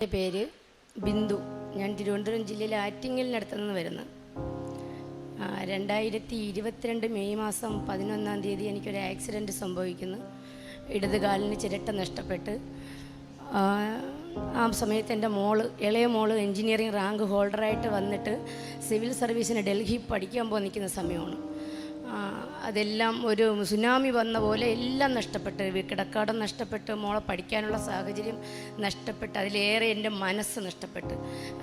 എൻ്റെ പേര് ബിന്ദു. ഞാൻ തിരുവനന്തപുരം ജില്ലയിലെ ആറ്റിങ്ങലിനടുത്ത് നിന്ന് വരുന്നു. 2022 മെയ് മാസം 11-ാം തീയതി എനിക്കൊരു ആക്സിഡൻറ്റ് സംഭവിക്കുന്നു. ഇടത് കാലിന് ചിരട്ട നഷ്ടപ്പെട്ട് ആ സമയത്ത് എൻ്റെ ഇളയ മോള് എൻജിനീയറിംഗ് റാങ്ക് ഹോൾഡറായിട്ട് വന്നിട്ട് സിവിൽ സർവീസിന് ഡൽഹി പഠിക്കാൻ പോയി നിൽക്കുന്ന സമയമാണ്. അതെല്ലാം ഒരു സുനാമി വന്ന പോലെ എല്ലാം നഷ്ടപ്പെട്ട്, കിടക്കാടം നഷ്ടപ്പെട്ട്, മോളെ പഠിക്കാനുള്ള സാഹചര്യം നഷ്ടപ്പെട്ട്, അതിലേറെ എൻ്റെ മനസ്സ് നഷ്ടപ്പെട്ട്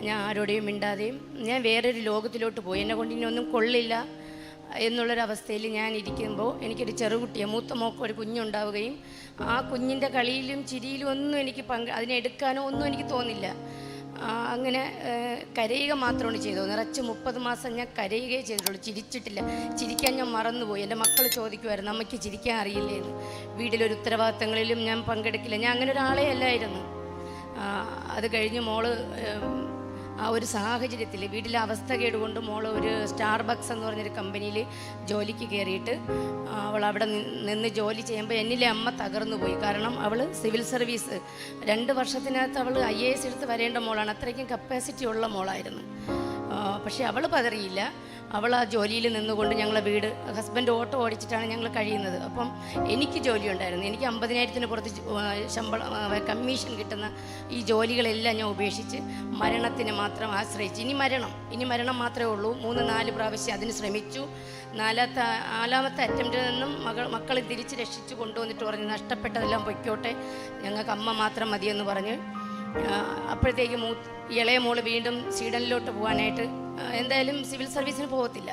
ഞാൻ ആരോടെയും മിണ്ടാതെയും ഞാൻ വേറൊരു ലോകത്തിലോട്ട് പോയി. എന്നെ കൊണ്ട് ഇനി ഒന്നും കൊള്ളില്ല എന്നുള്ളൊരവസ്ഥയിൽ ഞാൻ ഇരിക്കുമ്പോൾ എനിക്കൊരു ചെറുകുട്ടിയെ, മൂത്ത മോക്ക് ഒരു കുഞ്ഞുണ്ടാവുകയും ആ കുഞ്ഞിൻ്റെ കളിയിലും ചിരിയിലും ഒന്നും എനിക്ക് അതിനെടുക്കാനോ ഒന്നും എനിക്ക് തോന്നില്ല. അങ്ങനെ കരയുക മാത്രമാണ് ചെയ്തത്. നിറച്ച് 30 മാസം ഞാൻ കരയുകയേ ചെയ്തിട്ടുള്ളൂ, ചിരിച്ചിട്ടില്ല. ചിരിക്കാൻ ഞാൻ മറന്നുപോയി. എൻ്റെ മക്കൾ ചോദിക്കുമായിരുന്നു, അമ്മയ്ക്ക് ചിരിക്കാൻ അറിയില്ലേ എന്ന്. വീട്ടിലൊരു ഉത്തരവാദിത്തങ്ങളിലും ഞാൻ പങ്കെടുക്കില്ല. ഞാൻ അങ്ങനെ ഒരാളെ അല്ലായിരുന്നു. അത് കഴിഞ്ഞ് മോള് ആ ഒരു സാഹചര്യത്തിൽ വീട്ടിലെ അവസ്ഥ കേടുകൊണ്ട് മോള് ഒരു സ്റ്റാർബക്സ് എന്ന് പറഞ്ഞൊരു കമ്പനിയിൽ ജോലിക്ക് കയറിയിട്ട് അവൾ അവിടെ നിന്ന് ജോലി ചെയ്യുമ്പോൾ എന്നിലെ അമ്മ തകർന്നു പോയി. കാരണം അവൾ സിവിൽ സർവീസ് 2 വർഷത്തിനകത്ത് അവൾ IAS എടുത്ത് വരേണ്ട മോളാണ്. അത്രയ്ക്കും കപ്പാസിറ്റി ഉള്ള മോളായിരുന്നു. പക്ഷേ അവൾ പതറിയില്ല. അവൾ ആ ജോലിയിൽ നിന്നുകൊണ്ട് ഞങ്ങളെ വീട്, ഹസ്ബൻഡ് ഓട്ടോ ഓടിച്ചിട്ടാണ് ഞങ്ങൾ കഴിയുന്നത്. അപ്പം എനിക്ക് ജോലി ഉണ്ടായിരുന്നു. എനിക്ക് 50,000-ന് പുറത്ത് കമ്മീഷൻ കിട്ടുന്ന ഈ ജോലികളെല്ലാം ഞാൻ ഉപേക്ഷിച്ച് മരണത്തിന് മാത്രം ആശ്രയിച്ച് ഇനി മരണം മാത്രമേ ഉള്ളൂ. 3-4 പ്രാവശ്യം അതിന് ശ്രമിച്ചു. നാലാമത്തെ അറ്റംപ്റ്റിൽ നിന്നും മക്കളെ തിരിച്ച് രക്ഷിച്ചു കൊണ്ടുവന്നിട്ട് പറഞ്ഞ് നഷ്ടപ്പെട്ടതെല്ലാം പൊയ്ക്കോട്ടെ, ഞങ്ങൾക്ക് അമ്മ മാത്രം മതിയെന്ന് പറഞ്ഞ് അപ്പോഴത്തേക്ക് ഇളയ മോള് വീണ്ടും സ്വീഡനിലോട്ട് പോകാനായിട്ട്, എന്തായാലും സിവിൽ സർവീസിന് പോകത്തില്ല,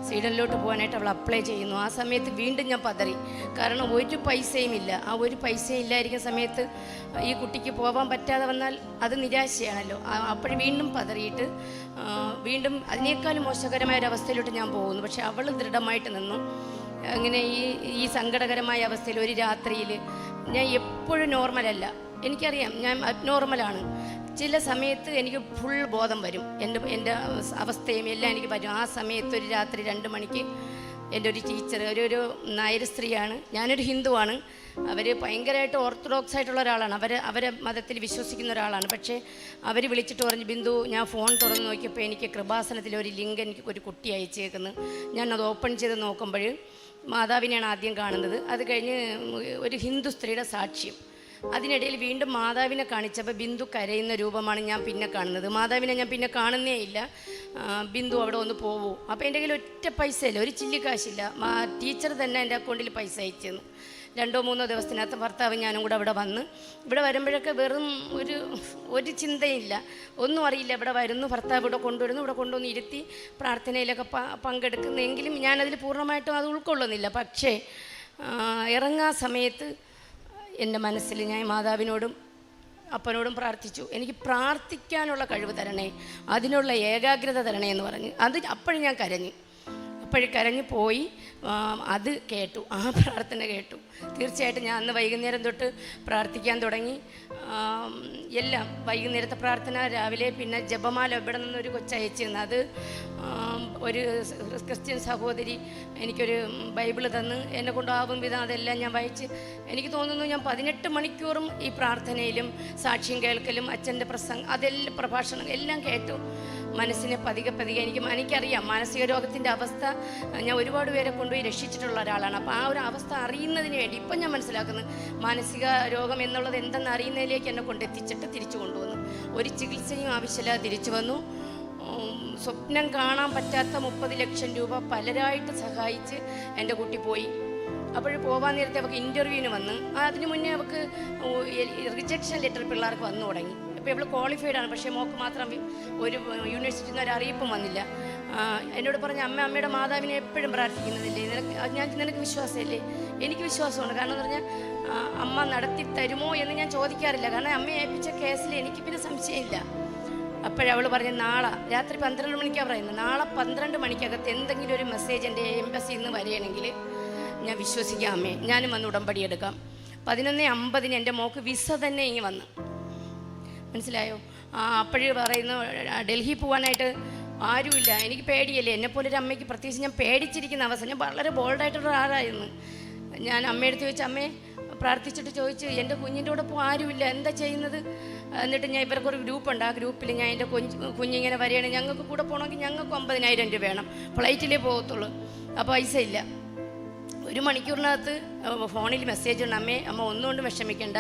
സ്വീഡനിലോട്ട് പോകാനായിട്ട് അവൾ അപ്ലൈ ചെയ്യുന്നു. ആ സമയത്ത് വീണ്ടും ഞാൻ പതറി. കാരണം ഒരു പൈസയും ഇല്ല. ആ ഒരു പൈസയും ഇല്ലായിരിക്കുന്ന സമയത്ത് ഈ കുട്ടിക്ക് പോകാൻ പറ്റാതെ വന്നാൽ അത് നിരാശയാണല്ലോ. അപ്പോഴും വീണ്ടും പതറിയിട്ട് വീണ്ടും അതിനേക്കാളും മോശകരമായ ഒരവസ്ഥയിലോട്ട് ഞാൻ പോകുന്നു. പക്ഷെ അവൾ ദൃഢമായിട്ട് നിന്നു. അങ്ങനെ ഈ സങ്കടകരമായ അവസ്ഥയിൽ ഒരു രാത്രിയിൽ ഞാൻ എപ്പോഴും നോർമലല്ല, എനിക്കറിയാം ഞാൻ അബ്നോർമലാണ്. ചില സമയത്ത് എനിക്ക് ഫുൾ ബോധം വരും, എൻ്റെ അവസ്ഥയും എല്ലാം എനിക്ക് വരും. ആ സമയത്ത് ഒരു രാത്രി 2 മണിക്ക് എൻ്റെ ഒരു ടീച്ചർ, ഒരു നായർ സ്ത്രീയാണ്, ഞാനൊരു ഹിന്ദുവാണ്, അവർ ഭയങ്കരമായിട്ട് ഓർത്തഡോക്സ് ആയിട്ടുള്ള ഒരാളാണ്, അവരെ മതത്തിൽ വിശ്വസിക്കുന്ന ഒരാളാണ്. പക്ഷേ അവർ വിളിച്ചിട്ട് പറഞ്ഞു, ബിന്ദു, ഞാൻ ഫോൺ തുറന്ന് നോക്കിയപ്പോൾ എനിക്ക് കൃപാസനത്തിൽ ഒരു ലിങ്ക് എനിക്ക് ഒരു കുട്ടി അയച്ചേക്കുന്നു. ഞാനത് ഓപ്പൺ ചെയ്ത് നോക്കുമ്പോൾ മാതാവിനെയാണ് ആദ്യം കാണുന്നത്. അത് കഴിഞ്ഞ് ഒരു ഹിന്ദു സ്ത്രീയുടെ സാക്ഷ്യം. അതിനിടയിൽ വീണ്ടും മാതാവിനെ കാണിച്ചപ്പോൾ ബിന്ദു കരയുന്ന രൂപമാണ് ഞാൻ പിന്നെ കാണുന്നത്. മാതാവിനെ ഞാൻ പിന്നെ കാണുന്നേ ഇല്ല. ബിന്ദു അവിടെ ഒന്ന് പോവൂ. അപ്പോൾ എൻ്റെ കയ്യിൽ ഒറ്റ പൈസയില്ല, ഒരു ചില്ലിക്കാശില്ല. ടീച്ചർ തന്നെ എൻ്റെ അക്കൗണ്ടിൽ പൈസ അയച്ചെന്ന്. 2-3 ദിവസത്തിനകത്ത് ഭർത്താവ് ഞാനും കൂടെ അവിടെ വന്ന്, ഇവിടെ വരുമ്പോഴൊക്കെ വെറും ഒരു ചിന്തയില്ല, ഒന്നും അറിയില്ല. ഇവിടെ വരുന്നു, ഭർത്താവ് ഇവിടെ കൊണ്ടുവന്ന് ഇരുത്തി പ്രാർത്ഥനയിലൊക്കെ പങ്കെടുക്കുന്നെങ്കിലും ഞാനതിൽ പൂർണ്ണമായിട്ടും അത് ഉൾക്കൊള്ളുന്നില്ല. പക്ഷേ ഇറങ്ങാൻ സമയത്ത് എൻ്റെ മനസ്സിൽ ഞാൻ മാതാവിനോടും അപ്പനോടും പ്രാർത്ഥിച്ചു, എനിക്ക് പ്രാർത്ഥിക്കാനുള്ള കഴിവ് തരണേ, അതിനുള്ള ഏകാഗ്രത തരണേ എന്ന് പറഞ്ഞ്. അപ്പോഴും ഞാൻ കരഞ്ഞു പോയി. അത് കേട്ടു, ആ പ്രാർത്ഥന കേട്ടു. തീർച്ചയായിട്ടും ഞാൻ അന്ന് വൈകുന്നേരം തൊട്ട് പ്രാർത്ഥിക്കാൻ തുടങ്ങി. എല്ലാം വൈകുന്നേരത്തെ പ്രാർത്ഥന, രാവിലെ പിന്നെ ജപമാല ഇവിടെ നിന്നൊരു കൊച്ചയച്ചു തന്നു. അത് ഒരു ക്രിസ്ത്യൻ സഹോദരി എനിക്കൊരു ബൈബിള് തന്ന് എന്നെ കൊണ്ടാവും വിധം അതെല്ലാം ഞാൻ വായിച്ച്, എനിക്ക് തോന്നുന്നു ഞാൻ 18 മണിക്കൂറും ഈ പ്രാർത്ഥനയിലും സാക്ഷ്യം കേൾക്കലും അച്ഛൻ്റെ അതെല്ലാം പ്രഭാഷണം എല്ലാം കേട്ടു. മനസ്സിനെ പതിയെ എനിക്കറിയാം മാനസിക രോഗത്തിൻ്റെ അവസ്ഥ ഞാൻ ഒരുപാട് പേരെ കൊണ്ടുപോയി രക്ഷിച്ചിട്ടുള്ള ഒരാളാണ്. അപ്പോൾ ആ ഒരു അവസ്ഥ അറിയുന്നതിന് വേണ്ടി ഇപ്പം ഞാൻ മനസ്സിലാക്കുന്നു, മാനസിക രോഗം എന്നുള്ളത് എന്തെന്ന് അറിയുന്നതിലേക്ക് എന്നെ കൊണ്ടെത്തിച്ചിട്ട് തിരിച്ചു കൊണ്ടുവന്നു. ഒരു ചികിത്സയും ആവശ്യമില്ലാതെ തിരിച്ചു വന്നു. സ്വപ്നം കാണാൻ പറ്റാത്ത 30 ലക്ഷം രൂപ പലരായിട്ട് സഹായിച്ച് എൻ്റെ കുട്ടി പോയി. അപ്പോൾ പോകാൻ നേരത്തെ അവൾക്ക് ഇൻ്റർവ്യൂവിന് വന്ന്, അതിന് മുന്നേ അവൾക്ക് റിജക്ഷൻ ലെറ്റർ പിള്ളേർക്ക് വന്നു തുടങ്ങി. അപ്പോൾ ഇവൾ ക്വാളിഫൈഡ് ആണ്, പക്ഷേ മോൾക്ക് മാത്രം ഒരു യൂണിവേഴ്സിറ്റിയിൽ നിന്ന് ഒരു അറിയിപ്പും വന്നില്ല. എന്നോട് പറഞ്ഞ, അമ്മയുടെ മാതാവിനെ എപ്പോഴും പ്രാർത്ഥിക്കുന്നതില്ലേ, നിനക്ക് വിശ്വാസമില്ലേ? എനിക്ക് വിശ്വാസമാണ്. കാരണം എന്ന് പറഞ്ഞാൽ അമ്മ നടത്തി തരുമോ എന്ന് ഞാൻ ചോദിക്കാറില്ല. കാരണം അമ്മയെ ഏൽപ്പിച്ച കേസിൽ എനിക്ക് പിന്നെ സംശയമില്ല. അപ്പോഴവൾ പറഞ്ഞ്, നാളെ രാത്രി 12 മണിക്കാണ് പറയുന്നത്, നാളെ 12 മണിക്കകത്ത് എന്തെങ്കിലും ഒരു മെസ്സേജ് എൻ്റെ എംബസിയിൽ നിന്ന് വരികയാണെങ്കിൽ ഞാൻ വിശ്വസിക്കാം അമ്മേ, ഞാനും വന്ന് ഉടമ്പടി എടുക്കാം. 11:50 എൻ്റെ മോക്ക് വിസ തന്നെ ഇങ്ങ് വന്ന്, മനസ്സിലായോ? അപ്പോഴേ പറയുന്നു, ഡൽഹി പോകാനായിട്ട് ആരുമില്ല, എനിക്ക് പേടിയല്ലേ. എന്നെപ്പോലൊരു അമ്മയ്ക്ക് പ്രത്യേകിച്ച് ഞാൻ പേടിച്ചിരിക്കുന്ന അവസ്ഥ. ഞാൻ വളരെ ബോൾഡായിട്ടുള്ള ആളായിരുന്നു. ഞാൻ അമ്മയെടുത്ത് ചോദിച്ചു, അമ്മേ പ്രാർത്ഥിച്ചിട്ട് ചോദിച്ചു, എൻ്റെ കുഞ്ഞിൻ്റെ കൂടെ ഇപ്പോൾ ആരുമില്ല, എന്താ ചെയ്യുന്നത്? എന്നിട്ട് ഞാൻ ഇവർക്കൊരു ഗ്രൂപ്പുണ്ട്, ആ ഗ്രൂപ്പിൽ ഞാൻ എൻ്റെ കുഞ്ഞിങ്ങനെ വരികയാണ്, ഞങ്ങൾക്ക് കൂടെ പോകണമെങ്കിൽ ഞങ്ങൾക്ക് 50,000 രൂപ വേണം, ഫ്ലൈറ്റിലേ പോകത്തുള്ളൂ, അപ്പോൾ പൈസ ഇല്ല. 1 മണിക്കൂറിനകത്ത് ഫോണിൽ മെസ്സേജ് ഉണ്ട്, അമ്മ ഒന്നുകൊണ്ടും വിഷമിക്കേണ്ട,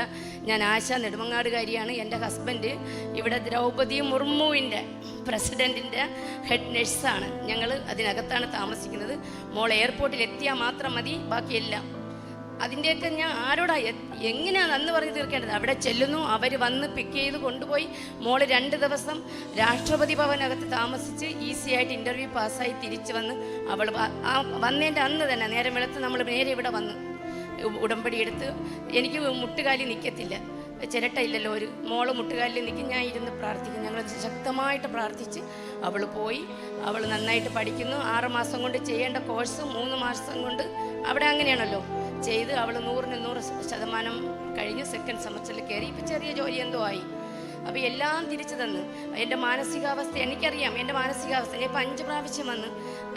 ഞാൻ ആശ നെടുമങ്ങാടുകാരിയാണ്, എൻ്റെ ഹസ്ബൻഡ് ഇവിടെ ദ്രൗപദി മുർമുവിൻ്റെ പ്രസിഡൻറ്റിൻ്റെ ഹെഡ് നഴ്സാണ്, ഞങ്ങൾ അതിനകത്താണ് താമസിക്കുന്നത്, മോൾ എയർപോർട്ടിൽ എത്തിയാൽ മാത്രം മതി, ബാക്കിയെല്ലാം. അതിൻ്റെയൊക്കെ ഞാൻ ആരോടാ എങ്ങനെയാണ് അന്ന് പറഞ്ഞ് തീർക്കേണ്ടത്? അവിടെ ചെല്ലുന്നു, അവർ വന്ന് പിക്ക് ചെയ്ത് കൊണ്ടുപോയി മോള് 2 ദിവസം രാഷ്ട്രപതി ഭവനകത്ത് താമസിച്ച് ഈസിയായിട്ട് ഇൻ്റർവ്യൂ പാസ്സായി തിരിച്ച് വന്ന് അവൾ വന്നതിൻ്റെ അന്ന് തന്നെ നേരം വെളുത്ത് നമ്മൾ നേരെ ഇവിടെ വന്ന് ഉടമ്പടി എടുത്ത്. എനിക്ക് മുട്ടുകാലി നിൽക്കത്തില്ല, ചിരട്ടയില്ലല്ലോ, ഒരു മോള് മുട്ടുകാലിൽ നിൽക്കും, ഞാൻ ഇരുന്ന് പ്രാർത്ഥിക്കും. ഞങ്ങൾ ശക്തമായിട്ട് പ്രാർത്ഥിച്ച് അവൾ പോയി, അവൾ നന്നായിട്ട് പഠിക്കുന്നു. 6 മാസം കൊണ്ട് ചെയ്യേണ്ട കോഴ്സ് 3 മാസം കൊണ്ട് അവിടെ അങ്ങനെയാണല്ലോ ചെയ്ത് അവൾ 100% കഴിഞ്ഞ് സെക്കൻഡ് സെമസ്റ്ററിൽ കയറി. ഇപ്പം ചെറിയ ജോലി എന്തോ ആയി. അപ്പോൾ എല്ലാം തിരിച്ചു തന്ന്. എൻ്റെ മാനസികാവസ്ഥ എനിക്കറിയാം, എൻ്റെ മാനസികാവസ്ഥ ഞാൻ ഇപ്പം 5 പ്രാവശ്യം വന്ന്.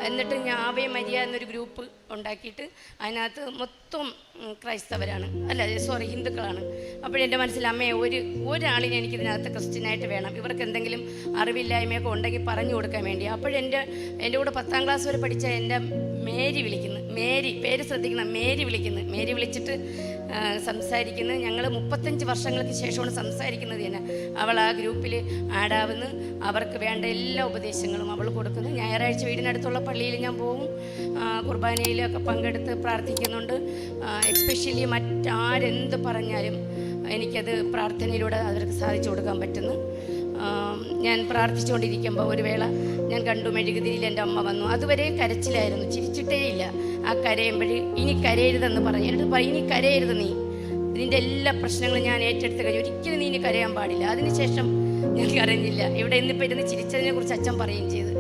എന്നിട്ട് ഞാൻ ആവേ മരിയ എന്നൊരു ഗ്രൂപ്പ് ഉണ്ടാക്കിയിട്ട് അതിനകത്ത് മൊത്തം ക്രൈസ്തവരാണ്, ഹിന്ദുക്കളാണ്. അപ്പോഴെൻ്റെ മനസ്സിൽ അമ്മയെ ഒരാളിനെ എനിക്കിതിനകത്ത് ക്രിസ്ത്യനായിട്ട് വേണം, ഇവർക്ക് എന്തെങ്കിലും അറിവില്ലായ്മയൊക്കെ ഉണ്ടെങ്കിൽ പറഞ്ഞു കൊടുക്കാൻ വേണ്ടി. അപ്പോഴെൻ്റെ കൂടെ 10ാം ക്ലാസ് വരെ പഠിച്ച എൻ്റെ മേരി വിളിക്കുന്നു, മേരി പേര് ശ്രദ്ധിക്കണം, മേരി വിളിച്ചിട്ട് സംസാരിക്കുന്നു. ഞങ്ങൾ 35 വർഷങ്ങൾക്ക് ശേഷമാണ് സംസാരിക്കുന്നത് തന്നെ. അവൾ ആ ഗ്രൂപ്പിൽ ആഡാവുന്നു, അവർക്ക് വേണ്ട എല്ലാ ഉപദേശങ്ങളും അവൾ കൊടുക്കുന്നു. ഞായറാഴ്ച വീടിനടുത്തുള്ള പള്ളിയിൽ ഞാൻ പോകും, കുർബാനയിലൊക്കെ പങ്കെടുത്ത് പ്രാർത്ഥിക്കുന്നുണ്ട്. എസ്പെഷ്യലി മറ്റാരെന്ത് പറഞ്ഞാലും എനിക്കത് പ്രാർത്ഥനയിലൂടെ അവർക്ക് സാധിച്ചു കൊടുക്കാൻ പറ്റുന്നു. ഞാൻ പ്രാർത്ഥിച്ചുകൊണ്ടിരിക്കുമ്പോൾ ഒരു വേള ഞാൻ കണ്ടു മെഴുകുതിരിയിൽ എൻ്റെ അമ്മ വന്നു. അതുവരെ കരച്ചിലായിരുന്നു, ചിരിച്ചിട്ടേ ഇല്ല. ആ കരയുമ്പോൾ ഇനി കരയരുതെന്ന് പറഞ്ഞു. എന്നിട്ട് പറയും, ഇനി കരയരുത്, നീ ഇതിൻ്റെ എല്ലാ പ്രശ്നങ്ങളും ഞാൻ ഏറ്റെടുത്ത് കഴിഞ്ഞു, ഒരിക്കലും നീ ഇനി കരയാൻ പാടില്ല. അതിനുശേഷം ഞാൻ കരഞ്ഞില്ല. ഇവിടെ ഇന്നിപ്പോൾ ഇരുന്ന് ചിരിച്ചതിനെ കുറിച്ച് അച്ഛൻ പറയുകയും ചെയ്തു.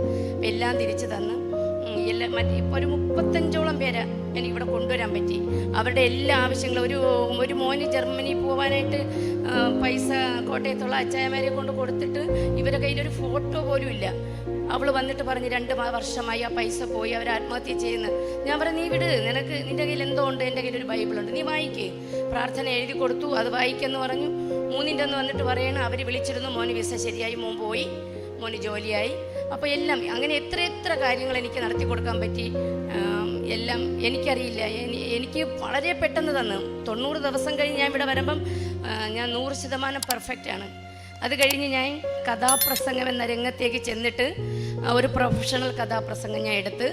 എല്ലാം തിരിച്ചു തന്ന് എല്ലാം ഇപ്പോൾ ഒരു 35ഓളം പേരെ എനിക്കിവിടെ കൊണ്ടുവരാൻ പറ്റി. അവരുടെ എല്ലാ ആവശ്യങ്ങളും ഒരു മോന് ജർമ്മനി പോകാനായിട്ട് പൈസ കോട്ടയത്തുള്ള അച്ചായമാരെ കൊണ്ട് കൊടുത്തിട്ട് ഇവരുടെ കയ്യിലൊരു ഫോട്ടോ പോലും ഇല്ല. അവൾ വന്നിട്ട് പറഞ്ഞ് 2 വർഷമായി ആ പൈസ പോയി, അവർ ആത്മഹത്യ ചെയ്യുന്നു. ഞാൻ പറഞ്ഞു, നീ വിട്, നിൻ്റെ കയ്യിൽ എന്തോ ഉണ്ട്, എൻ്റെ കയ്യിലൊരു ബൈബിളുണ്ട്, നീ വായിക്കേ. പ്രാർത്ഥന എഴുതി കൊടുത്തു, അത് വായിക്കെന്ന് പറഞ്ഞു. 3ൻ്റെ അന്ന് വന്നിട്ട് പറയണം, അവർ വിളിച്ചിരുന്നു, മോന് വിസ ശരിയായി, മോൻ പോയി, മോന് ജോലിയായി. അപ്പോൾ എല്ലാം അങ്ങനെ എത്ര കാര്യങ്ങൾ എനിക്ക് നടത്തി കൊടുക്കാൻ പറ്റി. എല്ലാം എനിക്കറിയില്ല, എനിക്ക് വളരെ പെട്ടെന്ന് തന്നു. 90 ദിവസം കഴിഞ്ഞ് ഞാൻ ഇവിടെ വരുമ്പം ഞാൻ 100% പെർഫെക്റ്റാണ്. അത് കഴിഞ്ഞ് ഞാൻ കഥാപ്രസംഗം എന്ന രംഗത്തേക്ക് ചെന്നിട്ട് ഒരു പ്രൊഫഷണൽ കഥാപ്രസംഗം ഞാൻ എടുത്ത്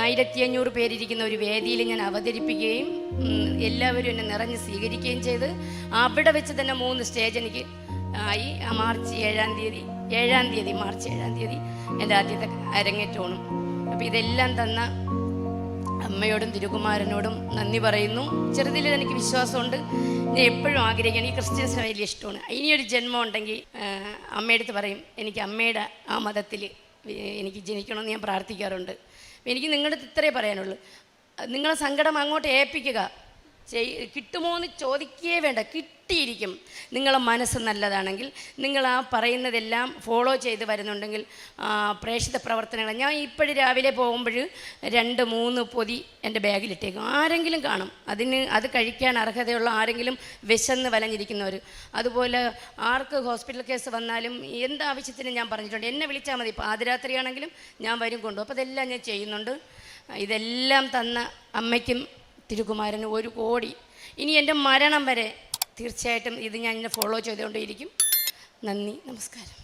1500 പേരിരിക്കുന്ന ഒരു വേദിയിൽ ഞാൻ അവതരിപ്പിക്കുകയും എല്ലാവരും എന്നെ നിറഞ്ഞ് സ്വീകരിക്കുകയും ചെയ്ത്. അവിടെ വെച്ച് തന്നെ 3 സ്റ്റേജ് എനിക്ക് ആയി. മാർച്ച് 7-ാം തീയതി എൻ്റെ ആദ്യത്തെ അരങ്ങേറ്റമാണ്. അപ്പോൾ ഇതെല്ലാം തന്ന അമ്മയോടും തിരുകുമാരനോടും നന്ദി പറയുന്നു. ചെറുതിൽ എനിക്ക് വിശ്വാസമുണ്ട്, ഞാൻ എപ്പോഴും ആഗ്രഹിക്കണം, ഈ ക്രിസ്ത്യൻസിന് വലിയ ഇഷ്ടമാണ്. ഇനിയൊരു ജന്മം ഉണ്ടെങ്കിൽ അമ്മയടുത്ത് പറയും, എനിക്ക് അമ്മയുടെ ആ മതത്തിൽ എനിക്ക് ജനിക്കണമെന്ന് ഞാൻ പ്രാർത്ഥിക്കാറുണ്ട്. എനിക്ക് നിങ്ങളുടെ ഇത്രേ പറയാനുള്ളൂ, നിങ്ങളെ സങ്കടം അങ്ങോട്ട് ഏൽപ്പിക്കുക. കിട്ടുമോ എന്ന് ചോദിക്കുകയേ വേണ്ട, കിട്ടിയിരിക്കും. നിങ്ങളെ മനസ്സ് നല്ലതാണെങ്കിൽ, നിങ്ങൾ ആ പറയുന്നതെല്ലാം ഫോളോ ചെയ്ത് വരുന്നുണ്ടെങ്കിൽ പ്രേക്ഷിത പ്രവർത്തനങ്ങൾ. ഞാൻ ഇപ്പോഴും രാവിലെ പോകുമ്പോൾ 2-3 പൊതി എൻ്റെ ബാഗിലിട്ടേക്കും. ആരെങ്കിലും കാണും, അത് കഴിക്കാൻ അർഹതയുള്ള ആരെങ്കിലും വിശന്ന് വലഞ്ഞിരിക്കുന്നവർ. അതുപോലെ ആർക്ക് ഹോസ്പിറ്റൽ കേസ് വന്നാലും എന്താവശ്യത്തിനും ഞാൻ പറഞ്ഞിട്ടുണ്ട്, എന്നെ വിളിച്ചാൽ മതി, പാതിരാത്രിയാണെങ്കിലും ഞാൻ വരും കൊണ്ടു. അപ്പോൾ അതെല്ലാം ഞാൻ ചെയ്യുന്നുണ്ട്. ഇതെല്ലാം തന്ന അമ്മയ്ക്കും തിരുകുമാരന് 1 കോടി. ഇനി എൻ്റെ മരണം വരെ തീർച്ചയായിട്ടും ഇത് ഞാൻ ഫോളോ ചെയ്തുകൊണ്ടേയിരിക്കും. നന്ദി, നമസ്കാരം.